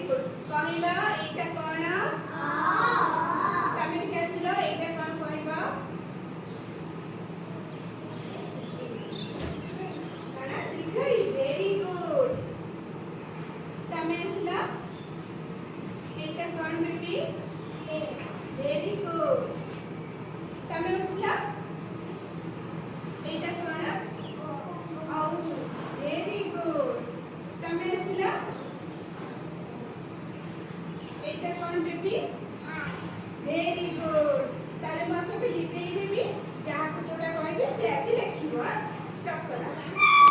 Good कहला एटा कोन तमे के आसिलो एटा कोन कहबो काना त्रिकई वेरी गुड तमे आसिलो एटा कोन बेबी वेरी गुड तमे उठला एटा कोन औ वेरी गुड तमे आसिलो एटा कोन बेबी वेरी गुड ताले मके भी लिखई देबी जहा को जोटा कहबे से आसी लिखिबो स्टॉप करा।